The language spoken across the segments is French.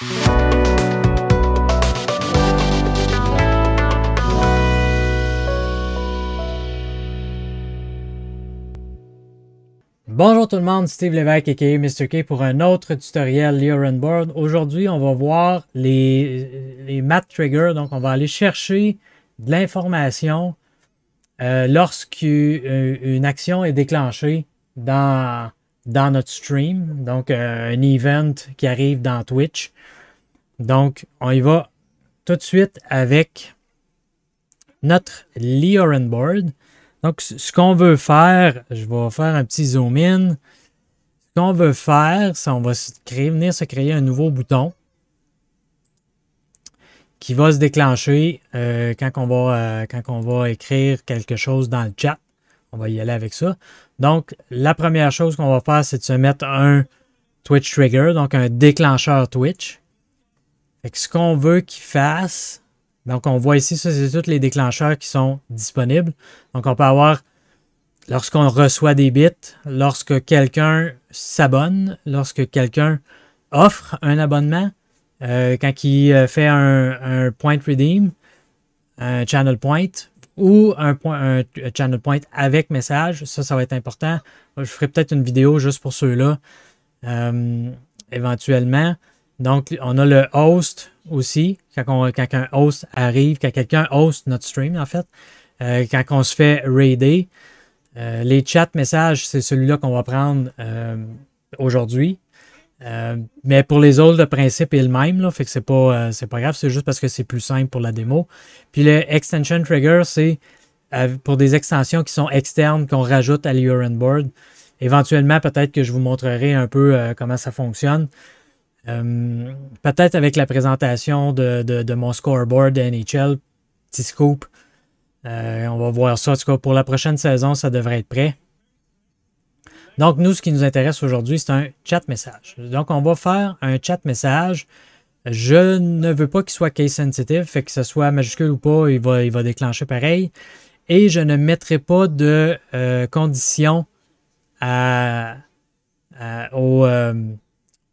Bonjour tout le monde, Steve Lévesque aka Mr. K pour un autre tutoriel Leo Board. Aujourd'hui, on va voir les math triggers. Donc, on va aller chercher de l'information lorsqu'une action est déclenchée dans notre stream. Donc, un event qui arrive dans Twitch. Donc, on y va tout de suite avec notre Leo Board. Donc, ce qu'on veut faire, je vais faire un petit zoom in. Ce qu'on veut faire, c'est on va venir se créer un nouveau bouton qui va se déclencher quand on va écrire quelque chose dans le chat. On va y aller avec ça. Donc, la première chose qu'on va faire, c'est de se mettre un Twitch Trigger, donc un déclencheur Twitch. Fait que ce qu'on veut qu'il fasse... Donc, on voit ici, ça, c'est tous les déclencheurs qui sont disponibles. Donc, on peut avoir, lorsqu'on reçoit des bits, lorsque quelqu'un s'abonne, lorsque quelqu'un offre un abonnement, quand il fait un point redeem, un channel point, ou un channel point avec message, ça va être important. Je ferai peut-être une vidéo juste pour ceux-là, éventuellement. Donc, on a le host aussi, quand un host arrive, quand quelqu'un host notre stream, en fait, quand on se fait raider. Les chats messages, c'est celui-là qu'on va prendre aujourd'hui. Mais pour les autres, le principe est le même, là, fait que c'est pas grave, c'est juste parce que c'est plus simple pour la démo. Puis le Extension Trigger, c'est pour des extensions qui sont externes, qu'on rajoute à Leo Board. Éventuellement, peut-être que je vous montrerai un peu comment ça fonctionne. Peut-être avec la présentation de mon scoreboard de NHL, petit scoop. On va voir ça. En tout cas, pour la prochaine saison, ça devrait être prêt. Donc, nous, ce qui nous intéresse aujourd'hui, c'est un chat message. Donc, on va faire un chat message. Je ne veux pas qu'il soit case sensitive, fait que ce soit majuscule ou pas, il va déclencher pareil. Et je ne mettrai pas de conditions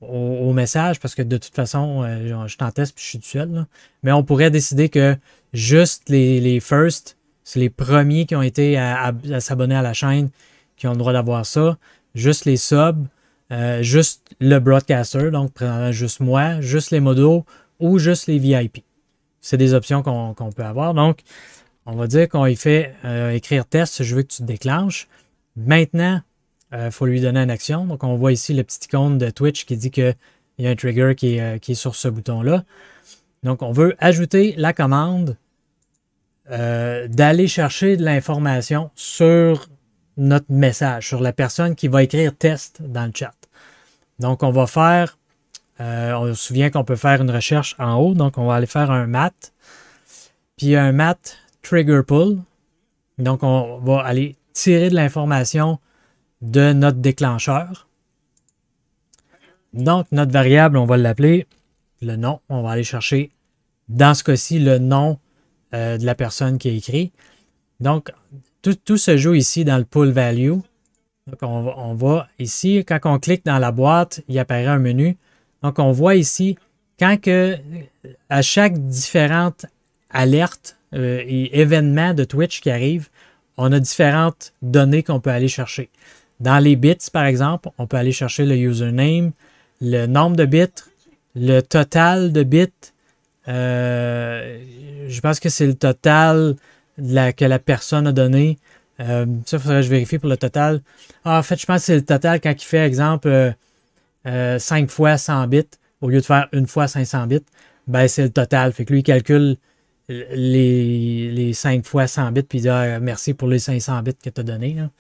au message parce que de toute façon, je t'en teste puis je suis tout seul. Là. Mais on pourrait décider que juste les first, c'est les premiers qui ont été à s'abonner à la chaîne qui ont le droit d'avoir ça. Juste les subs, juste le broadcaster, donc juste moi, juste les modos ou juste les VIP. C'est des options qu'on peut avoir. Donc, on va dire qu'on y fait écrire test, je veux que tu te déclenches. Maintenant, il faut lui donner une action. Donc, on voit ici le petit icône de Twitch qui dit qu'il y a un trigger qui est sur ce bouton-là. Donc, on veut ajouter la commande d'aller chercher de l'information sur notre message, sur la personne qui va écrire test dans le chat. Donc, on va faire, on se souvient qu'on peut faire une recherche en haut. Donc, on va aller faire un math. Puis, un math trigger pull. Donc, on va aller tirer de l'information de notre déclencheur. Donc, notre variable, on va l'appeler le nom. On va aller chercher, dans ce cas-ci, le nom de la personne qui a écrit. Donc, tout se joue ici dans le pull value. Donc, on va ici, quand on clique dans la boîte, il apparaît un menu. Donc, on voit ici, à chaque différente alerte et événement de Twitch qui arrive, on a différentes données qu'on peut aller chercher. Dans les bits, par exemple, on peut aller chercher le username, le nombre de bits, le total de bits. Je pense que c'est le total que la personne a donné. Ça, il faudrait que je vérifie pour le total. En fait, je pense que c'est le total quand il fait, exemple, 5 fois 100 bits, au lieu de faire une fois 500 bits. Ben, c'est le total. Fait que lui, il calcule les 5 fois 100 bits, puis il dit merci pour les 500 bits que tu as donné. Là.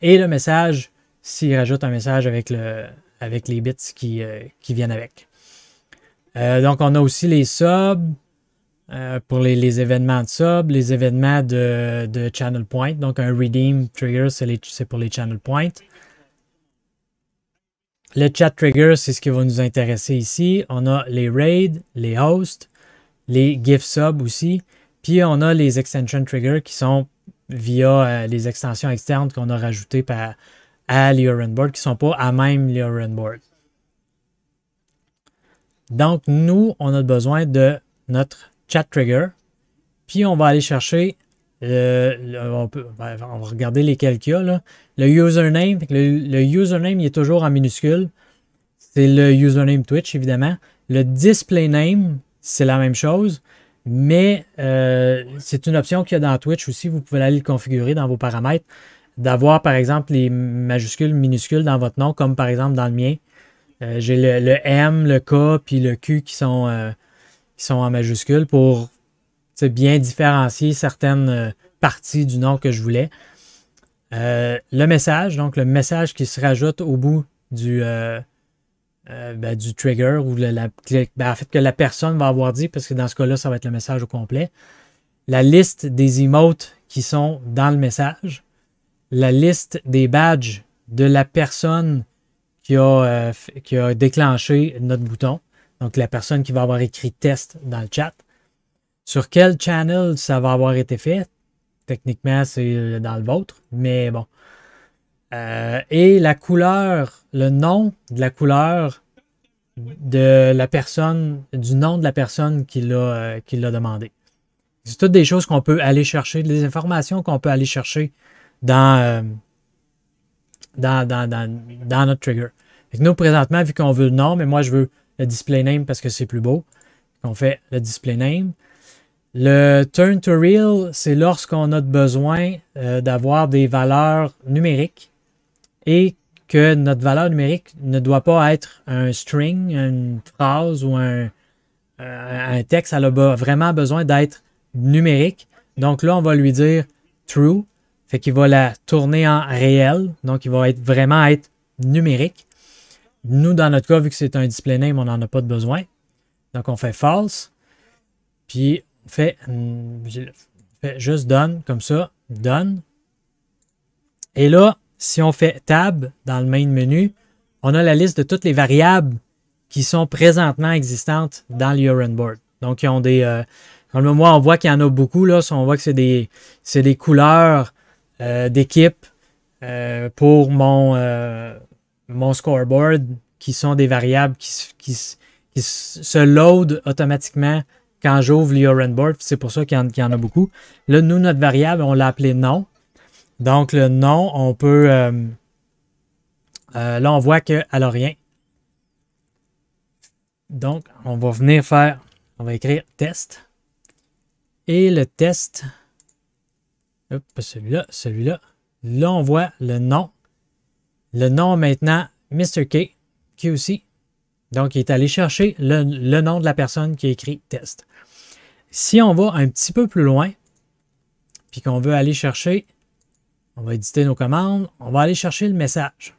Et le message, s'il rajoute un message avec les bits qui viennent avec. Donc, on a aussi les subs pour les événements de subs, les événements de channel point. Donc, un redeem trigger, c'est pour les channel points. Le chat trigger, c'est ce qui va nous intéresser ici. On a les raids, les hosts, les gift subs aussi. Puis, on a les extension triggers qui sont via les extensions externes qu'on a rajoutées à Leo Board, qui ne sont pas à même Leo Board. Donc, nous, on a besoin de notre chat trigger. Puis, on va aller chercher, on va regarder lesquels qu'il y a. Là. Le username, le username, il est toujours en minuscule. C'est le username Twitch, évidemment. Le display name, c'est la même chose. Mais c'est une option qu'il y a dans Twitch aussi. Vous pouvez aller le configurer dans vos paramètres. D'avoir, par exemple, les majuscules, minuscules dans votre nom, comme par exemple dans le mien. J'ai le M, le K, puis le Q qui sont en majuscules pour bien différencier certaines parties du nom que je voulais. Le message, donc le message qui se rajoute au bout du trigger, ou en fait que la personne va avoir dit, parce que dans ce cas-là, ça va être le message au complet. La liste des emotes qui sont dans le message. La liste des badges de la personne qui a déclenché notre bouton. Donc, la personne qui va avoir écrit test dans le chat. Sur quel channel ça va avoir été fait? Techniquement, c'est dans le vôtre, mais bon. Et la couleur, le nom de la couleur de la personne, du nom de la personne qui l'a demandé. C'est toutes des choses qu'on peut aller chercher, des informations qu'on peut aller chercher dans notre trigger. Fait que nous, présentement, vu qu'on veut le nom, mais moi, je veux le display name parce que c'est plus beau. On fait le display name. Le turn to real, c'est lorsqu'on a besoin d'avoir des valeurs numériques et que notre valeur numérique ne doit pas être un string, une phrase ou un texte. Elle a vraiment besoin d'être numérique. Donc là, on va lui dire true. Fait qu'il va la tourner en réel. Donc, il va vraiment être numérique. Nous, dans notre cas, vu que c'est un display name, on n'en a pas de besoin. Donc, on fait false. Puis, on fait juste done, comme ça. Done. Et là, si on fait tab dans le main menu, on a la liste de toutes les variables qui sont présentement existantes dans l'Urn board. Donc, ils ont des... comme moi, on voit qu'il y en a beaucoup. Là. On voit que c'est des couleurs d'équipe pour mon scoreboard qui sont des variables qui se load automatiquement quand j'ouvre l'Urn board. C'est pour ça qu'il y en a beaucoup. Là, nous, notre variable, on l'a appelé nom. Donc, le nom, on peut... là, on voit qu'elle n'a rien. Donc, on va venir faire... On va écrire test. Et le test... Hop, celui-là. Là, on voit le nom. Le nom maintenant, Mr. K, qui aussi. Donc, il est allé chercher le nom de la personne qui a écrit test. Si on va un petit peu plus loin, puis qu'on veut aller chercher, on va éditer nos commandes, on va aller chercher le message.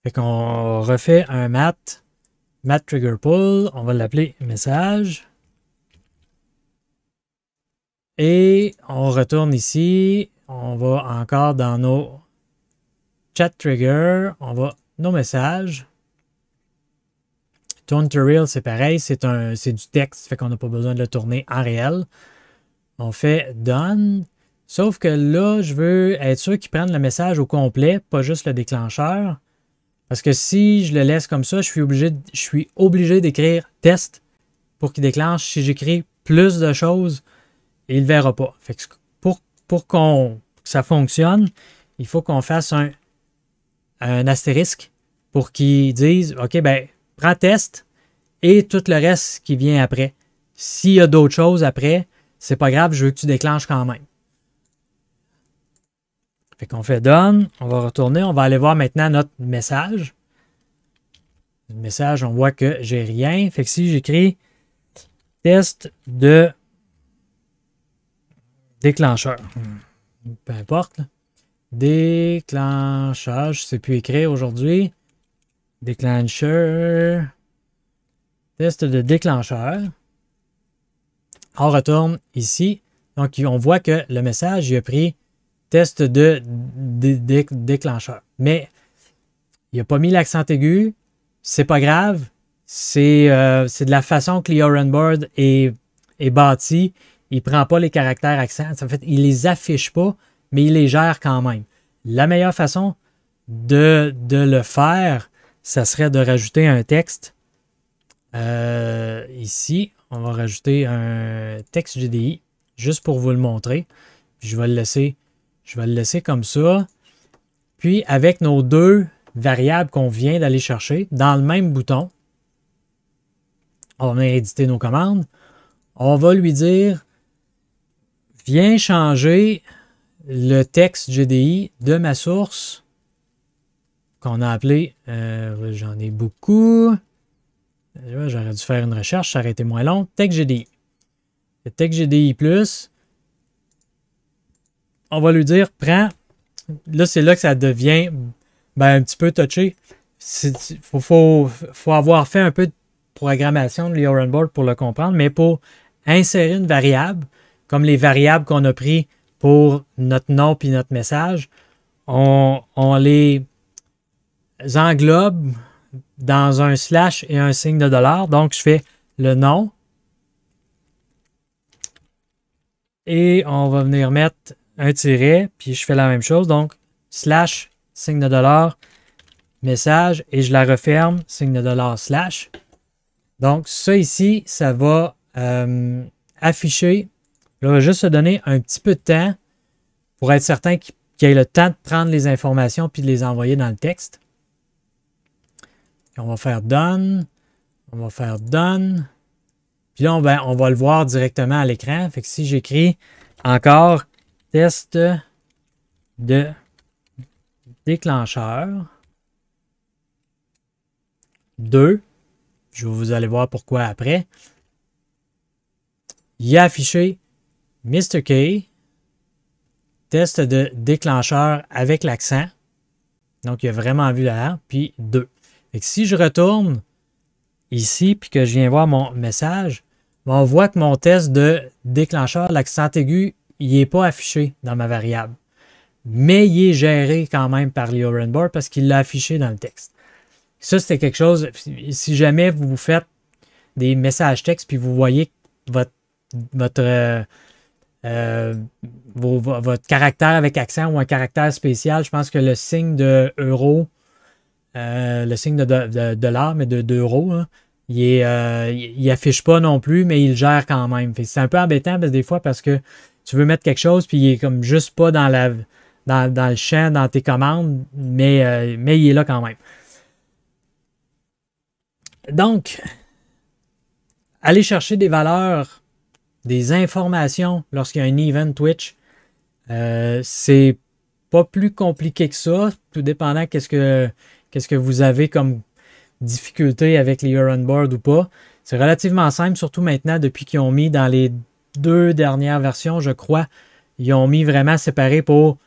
Fait qu'on refait un mat trigger pull, on va l'appeler message. Et on retourne ici, on va encore dans nos chat trigger, on va nos messages. Turn to real, c'est pareil, c'est du texte, fait qu'on n'a pas besoin de le tourner en réel. On fait done, sauf que là, je veux être sûr qu'ils prennent le message au complet, pas juste le déclencheur. Parce que si je le laisse comme ça, je suis obligé d'écrire test pour qu'il déclenche. Si j'écris plus de choses, il ne le verra pas. Fait que pour que ça fonctionne, il faut qu'on fasse un astérisque pour qu'il dise OK, ben, prends test et tout le reste qui vient après. S'il y a d'autres choses après, c'est pas grave, je veux que tu déclenches quand même. Fait qu'on fait done, on va retourner, on va aller voir maintenant notre message. Le message, on voit que j'ai rien. Fait que si j'écris test de déclencheur, peu importe, là. Déclencheur, je ne sais plus écrire aujourd'hui. Déclencheur. Test de déclencheur. On retourne ici. Donc, on voit que le message, il a pris test de déclencheur. Mais il n'a pas mis l'accent aigu. C'est pas grave. C'est de la façon que l'Urn board est bâti. Il ne prend pas les caractères accents. En fait, il ne les affiche pas, mais il les gère quand même. La meilleure façon de le faire, ça serait de rajouter un texte. Ici, on va rajouter un texte GDI juste pour vous le montrer. Je vais le laisser comme ça. Puis, avec nos deux variables qu'on vient d'aller chercher, dans le même bouton, on va venir éditer nos commandes. On va lui dire, viens changer le texte GDI de ma source qu'on a appelé, j'en ai beaucoup. J'aurais dû faire une recherche, ça aurait été moins long. Texte GDI. Le texte GDI+, on va lui dire, prends. Là, c'est là que ça devient un petit peu touché. Faut avoir fait un peu de programmation de Leo Runboard pour le comprendre, mais pour insérer une variable, comme les variables qu'on a pris pour notre nom puis notre message, on les englobe dans un slash et un signe de $. Donc, je fais le nom. Et on va venir mettre un tiret, puis je fais la même chose. Donc, slash, signe de $, message, et je la referme, signe de $, slash. Donc, ça ici, ça va afficher. Là, on va juste se donner un petit peu de temps pour être certain qu'il ait le temps de prendre les informations puis de les envoyer dans le texte. On va faire Done. On va faire Done. Puis là, on va le voir directement à l'écran. Fait que si j'écris encore test de déclencheur 2, vous allez voir pourquoi après. Il a affiché Mr. K, test de déclencheur avec l'accent. Donc, il a vraiment vu là, puis 2. Fait que si je retourne ici, puis que je viens voir mon message, on voit que mon test de déclencheur, l'accent aigu, il n'est pas affiché dans ma variable. Mais il est géré quand même par Leo Runboard parce qu'il l'a affiché dans le texte. Ça, c'était quelque chose, si jamais vous faites des messages textes, puis vous voyez votre caractère avec accent ou un caractère spécial, je pense que le signe de euro, le signe de dollar, mais d'euro, hein, il n'affiche pas non plus, mais il le gère quand même. C'est un peu embêtant des fois parce que tu veux mettre quelque chose, puis il est comme juste pas dans le champ, dans tes commandes, mais il est là quand même. Donc, aller chercher des valeurs, des informations lorsqu'il y a un event Twitch, c'est pas plus compliqué que ça, tout dépendant qu'est-ce que vous avez comme difficulté avec les Runboard ou pas. C'est relativement simple, surtout maintenant, depuis qu'ils ont mis dans les 2 dernières versions, je crois, ils ont mis vraiment séparé pour,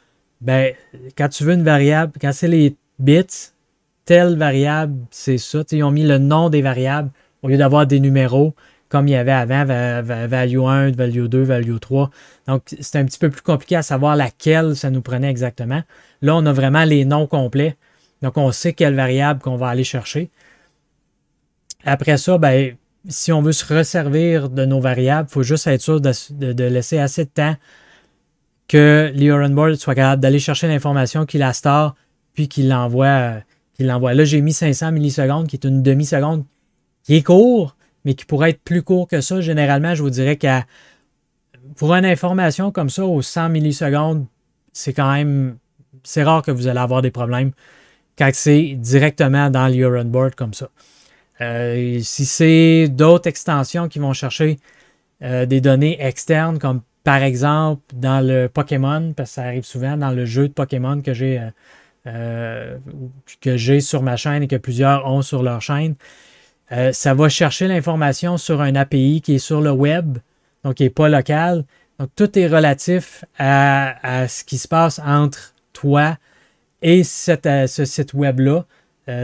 quand tu veux une variable, quand c'est les bits, telle variable, c'est ça. Ils ont mis le nom des variables au lieu d'avoir des numéros comme il y avait avant, value 1, value 2, value 3. Donc, c'est un petit peu plus compliqué à savoir laquelle ça nous prenait exactement. Là, on a vraiment les noms complets. Donc, on sait quelle variable qu'on va aller chercher. Après ça, si on veut se resservir de nos variables, il faut juste être sûr de laisser assez de temps que Leo Runboard soit capable d'aller chercher l'information, qu'il la store, puis qu'il l'envoie. Là, j'ai mis 500 millisecondes, qui est une demi-seconde, qui est court, mais qui pourrait être plus court que ça. Généralement, je vous dirais que pour une information comme ça, aux 100 millisecondes, c'est rare que vous allez avoir des problèmes quand c'est directement dans Leo Runboard comme ça. Si c'est d'autres extensions qui vont chercher des données externes, comme par exemple dans le Pokémon, parce que ça arrive souvent dans le jeu de Pokémon que j'ai sur ma chaîne et que plusieurs ont sur leur chaîne, ça va chercher l'information sur un API qui est sur le web, donc qui n'est pas local. Donc, tout est relatif à ce qui se passe entre toi et ce site web-là.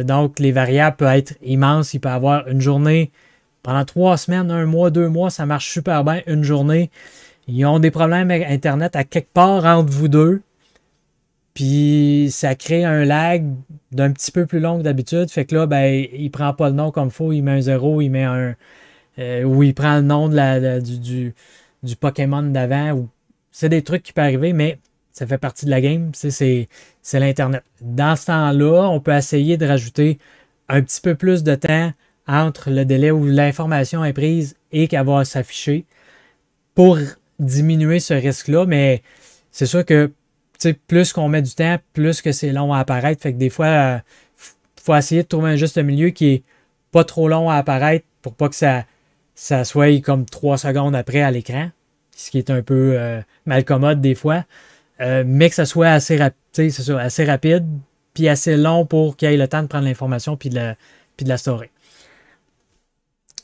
Donc, les variables peuvent être immenses. Il peut y avoir une journée pendant 3 semaines, 1 mois, 2 mois, ça marche super bien. Une journée, ils ont des problèmes avec Internet à quelque part entre vous deux. Puis, ça crée un lag d'un petit peu plus long que d'habitude. Fait que là, il ne prend pas le nom comme il faut. Il met un 0, il met un... ou il prend le nom du Pokémon d'avant. C'est des trucs qui peuvent arriver, mais ça fait partie de la game. C'est l'Internet. Dans ce temps-là, on peut essayer de rajouter un petit peu plus de temps entre le délai où l'information est prise et qu'elle va s'afficher pour diminuer ce risque-là. Mais c'est sûr que plus qu'on met du temps, plus que c'est long à apparaître. Fait que des fois, il faut essayer de trouver un juste milieu qui est pas trop long à apparaître pour pas que ça soit comme 3 secondes après à l'écran, ce qui est un peu malcommode des fois, mais que ça soit assez, assez rapide puis assez long pour qu'il ait le temps de prendre l'information puis de la storer.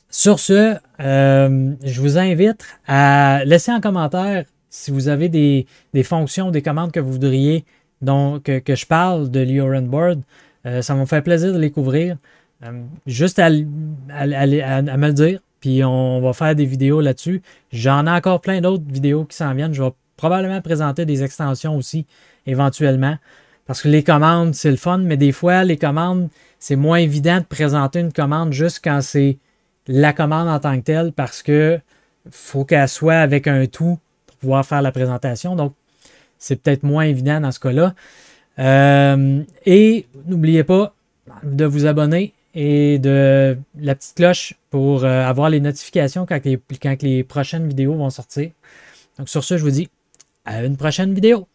Sur ce, je vous invite à laisser en commentaire si vous avez des fonctions, des commandes que vous voudriez que je parle de l'Iron Board. Ça va me faire plaisir de les couvrir. Juste à me le dire, puis on va faire des vidéos là-dessus. J'en ai encore plein d'autres vidéos qui s'en viennent. Je vais probablement présenter des extensions aussi, éventuellement. Parce que les commandes, c'est le fun, mais des fois, les commandes, c'est moins évident de présenter une commande juste quand c'est la commande en tant que telle, parce que faut qu'elle soit avec un tout pour pouvoir faire la présentation. Donc, c'est peut-être moins évident dans ce cas-là. Et n'oubliez pas de vous abonner et de la petite cloche pour avoir les notifications quand les prochaines vidéos vont sortir. Donc sur ce, je vous dis à une prochaine vidéo.